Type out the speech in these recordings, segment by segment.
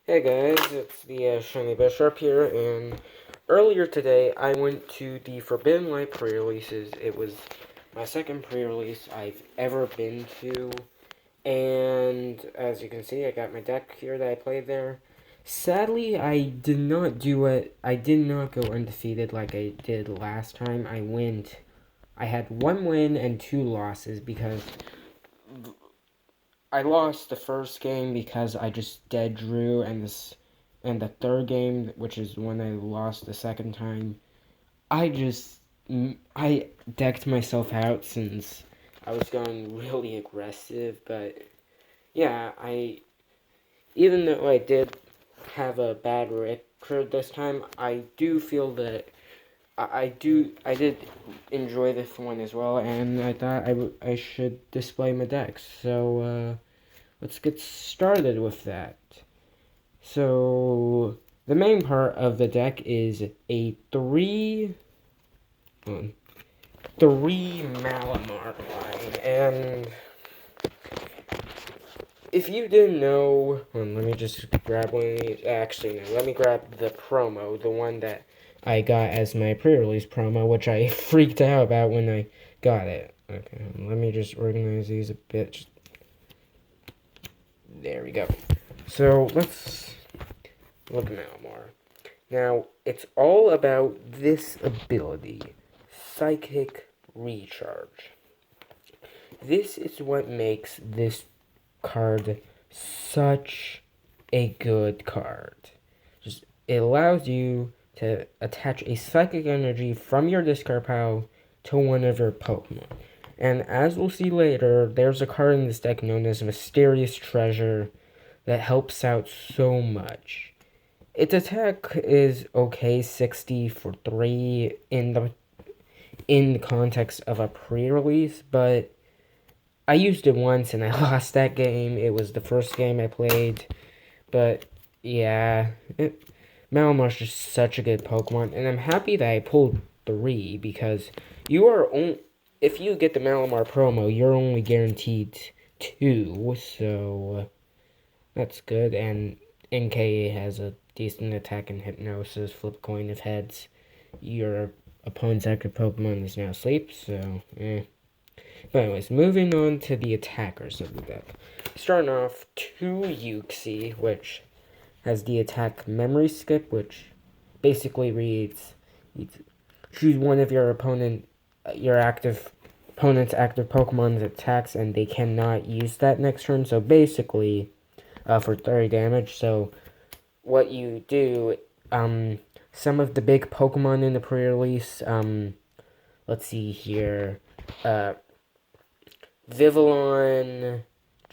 Hey guys, it's the Shiny Bishop here, and earlier today I went to the Forbidden Light pre-releases. It was my second pre-release I've ever been to, and as you can see, I got my deck here that I played there. Sadly, I did not do it. I did not go undefeated like I did last time. I had one win and two losses because I lost the first game because I just dead drew, and the third game, which is when I lost the second time, I decked myself out since I was going really aggressive. But yeah, I even though I did have a bad record this time, I do feel that I did enjoy this one as well, and I thought I should display my decks. So let's get started with that. So the main part of the deck is a three Malamar line, and if you didn't know, let me just grab one of these. Actually, no, let me grab the promo, the one that I got as my pre-release promo, which I freaked out about when I got it. Okay, let me just organize these a bit. There we go. So let's look at Malamar. Now, it's all about this ability, Psychic Recharge. This is what makes this card such a good card. It allows you to attach a psychic energy from your discard pile to one of your Pokemon. And as we'll see later, there's a card in this deck known as Mysterious Treasure that helps out so much. Its attack is okay, 60 for 3 in the context of a pre-release, but I used it once and I lost that game. It was the first game I played, but yeah, Malamar's just such a good Pokemon, and I'm happy that I pulled 3 because if you get the Malamar promo, you're only guaranteed 2, so that's good, and NK has a decent attack and hypnosis, flip coin of heads. Your opponent's active Pokemon is now asleep, so But anyways, moving on to the attackers of the deck. Starting off, 2 Uxie, which has the attack memory skip, which basically reads, choose one of your opponent's active Pokemon's attacks, and they cannot use that next turn. So basically, for 30 damage. So what you do, some of the big Pokemon in the pre-release, let's see here, Vivillon,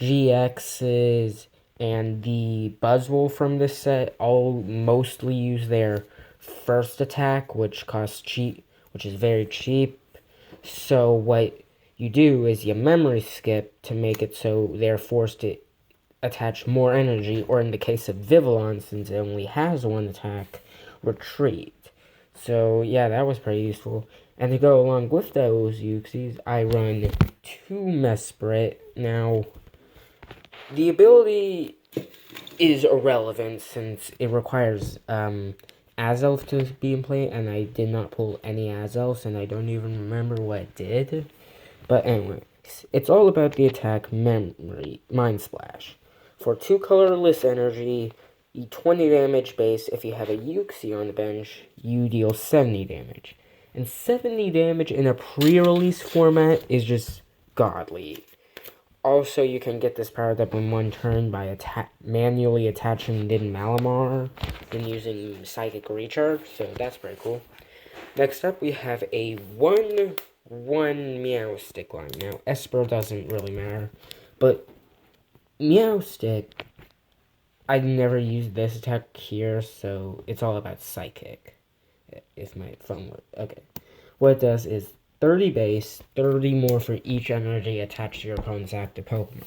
GXs, and the Buzzwole from this set all mostly use their first attack, which is very cheap. So what you do is you memory skip to make it so they're forced to attach more energy, or in the case of Vivillon, since it only has one attack, retreat. So yeah, that was pretty useful. And to go along with those Uxies, I run 2 Mesprit. Now, the ability is irrelevant since it requires Azelf to be in play, and I did not pull any Azelfs, and I don't even remember what it did. But anyways, it's all about the attack memory, Mind Splash. For 2 colorless energy, you 20 damage base. If you have a Uxie on the bench, you deal 70 damage. And 70 damage in a pre-release format is just godly. Also, you can get this powered up in one turn by manually attaching Din Malamar and using Psychic Recharge, so that's pretty cool. Next up, we have a 1-1 Meowstic line. Now, Esper doesn't really matter, but Meowstic, I've never used this attack here, so it's all about Psychic. If my phone works. Okay. What it does is 30 base, 30 more for each energy attached to your opponent's active Pokemon.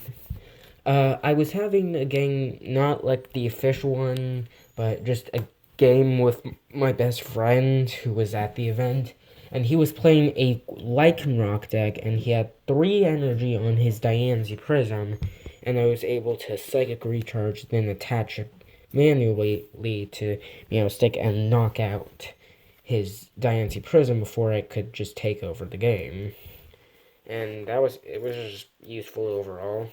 I was having a game, not like the official one, but just a game with my best friend who was at the event, and he was playing a Lycanroc deck, and he had 3 energy on his Diancie Prism, and I was able to Psychic Recharge, then attach manually to stick and knock out his Diancie Prism before it could just take over the game. And it was just useful overall.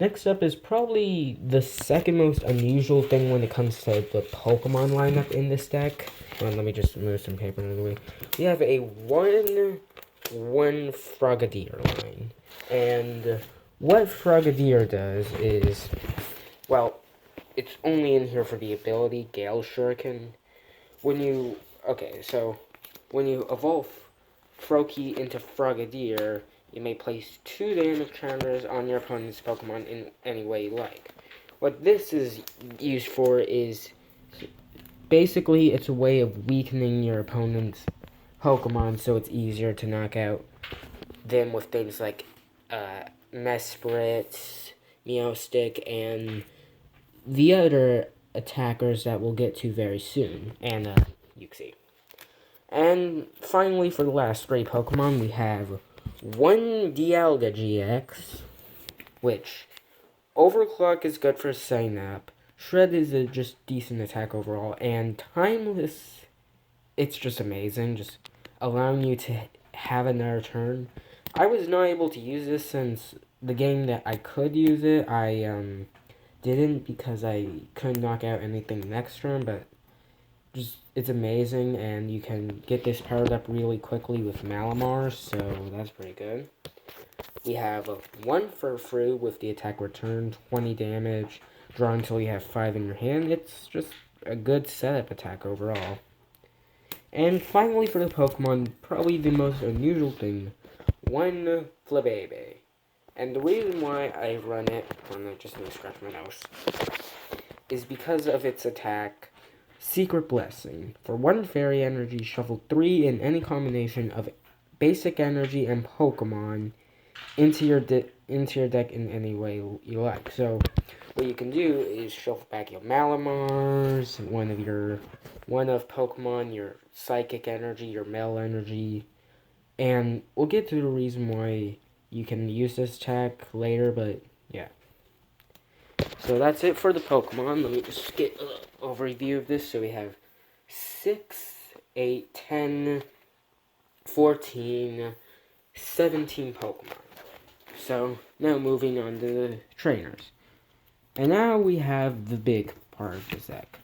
Next up is probably the second most unusual thing when it comes to the Pokemon lineup in this deck. Well, let me just move some paper out of the way. We have a 1-1 Frogadier line. And what Frogadier does is, well, it's only in here for the ability Gale Shuriken. When you evolve Froakie into Frogadier, you may place 2 damage counters on your opponent's Pokemon in any way you like. What this is used for is, basically, it's a way of weakening your opponent's Pokemon so it's easier to knock out them with things like Mesprit, Meowstic, and the other attackers that we'll get to very soon, and Uxie. And finally, for the last 3 Pokemon, we have 1 Dialga GX, which Overclock is good for setting up, Shred is a just decent attack overall, and Timeless, it's just amazing, just allowing you to have another turn. I was not able to use this since the game that I could use it, I didn't because I couldn't knock out anything next turn, but just it's amazing, and you can get this powered up really quickly with Malamar, so that's pretty good. We have 1 Furfrou with the attack return, 20 damage, draw until you have 5 in your hand. It's just a good setup attack overall. And finally for the Pokemon, probably the most unusual thing, 1 Flabebe. And the reason why I run it, just let me scratch my nose, is because of its attack, Secret Blessing. For 1 Fairy Energy, shuffle 3 in any combination of Basic Energy and Pokemon into your deck in any way you like. So what you can do is shuffle back your Malamars, one of Pokemon, your Psychic Energy, your Male Energy, and we'll get to the reason why you can use this attack later, but yeah. So that's it for the Pokemon. Let me just get an overview of this. So we have 6, 8, 10, 14, 17 Pokemon. So now moving on to the trainers. And now we have the big part of this deck.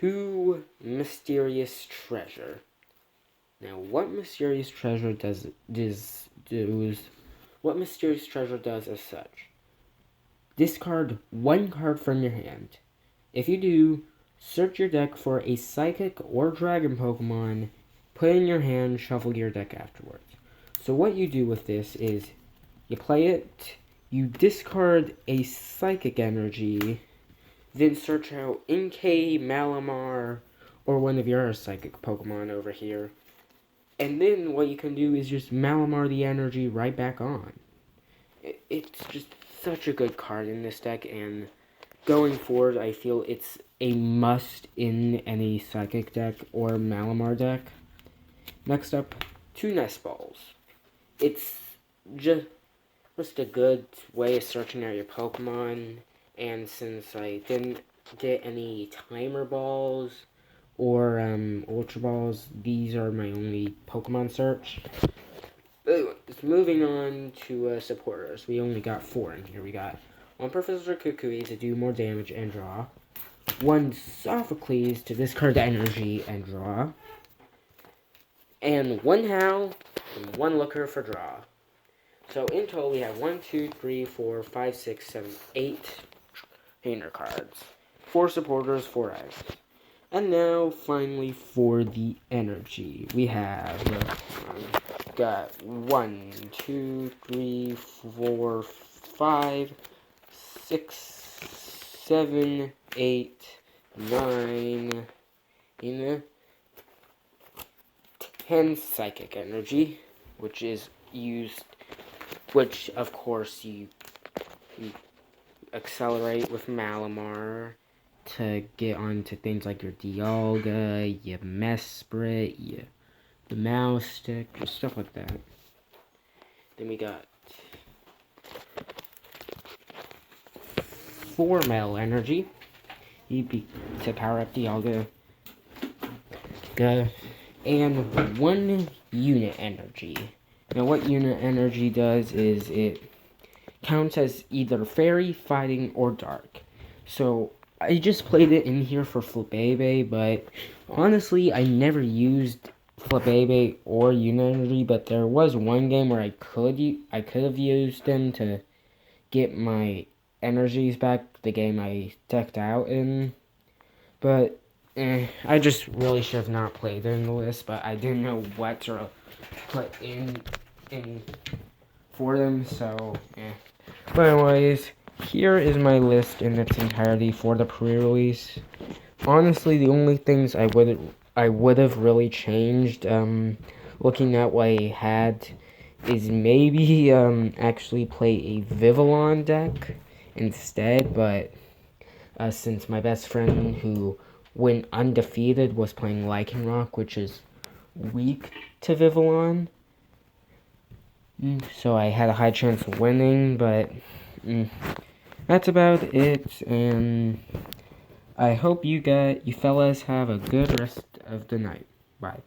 2 Mysterious Treasure. Now what Mysterious Treasure does as such? Discard 1 card from your hand. If you do, search your deck for a Psychic or Dragon Pokemon, put it in your hand, shuffle your deck afterwards. So what you do with this is, you play it, you discard a Psychic Energy, then search out Inkay, Malamar, or one of your Psychic Pokemon over here. And then what you can do is just Malamar the energy right back on. It's just such a good card in this deck, and going forward, I feel it's a must in any Psychic deck or Malamar deck. Next up, 2 Nest Balls. It's just a good way of searching out your Pokemon, and since I didn't get any Timer Balls or Ultra Balls, these are my only Pokemon search. Just moving on to supporters. We only got 4 in here. We got 1 Professor Kukui to do more damage and draw, 1 Sophocles to discard energy and draw, and 1 Howl and 1 Looker for draw. So in total we have 1, 2, 3, 4, 5, 6, 7, 8 trainer cards. 4 supporters, 4 items. And now, finally, for the energy. We have got 1, 2, 3, 4, 5, 6, 7, 8, 9, 10 Psychic Energy, which is used, which of course you accelerate with Malamar to get onto things like your Dialga, your Mesprit, the Meowstic, just stuff like that. Then we got 4 Male Energy. to power up Dialga. And 1 unit energy. Now what unit energy does is it counts as either fairy, fighting, or dark. So I just played it in here for Flabebe, but honestly I never used Flabebe or unit energy, but there was one game where I could have used them to get my energies back, the game I decked out in. But I just really should have not played in the list, but I didn't know what to put in for them, so But anyways, here is my list in its entirety for the pre-release. Honestly, the only things I would have really changed, looking at what I had, is maybe actually play a Vivillon deck instead, but since my best friend who went undefeated was playing Lycanroc, which is weak to Vivillon, so I had a high chance of winning, but that's about it, and I hope you fellas have a good rest of the night. Bye.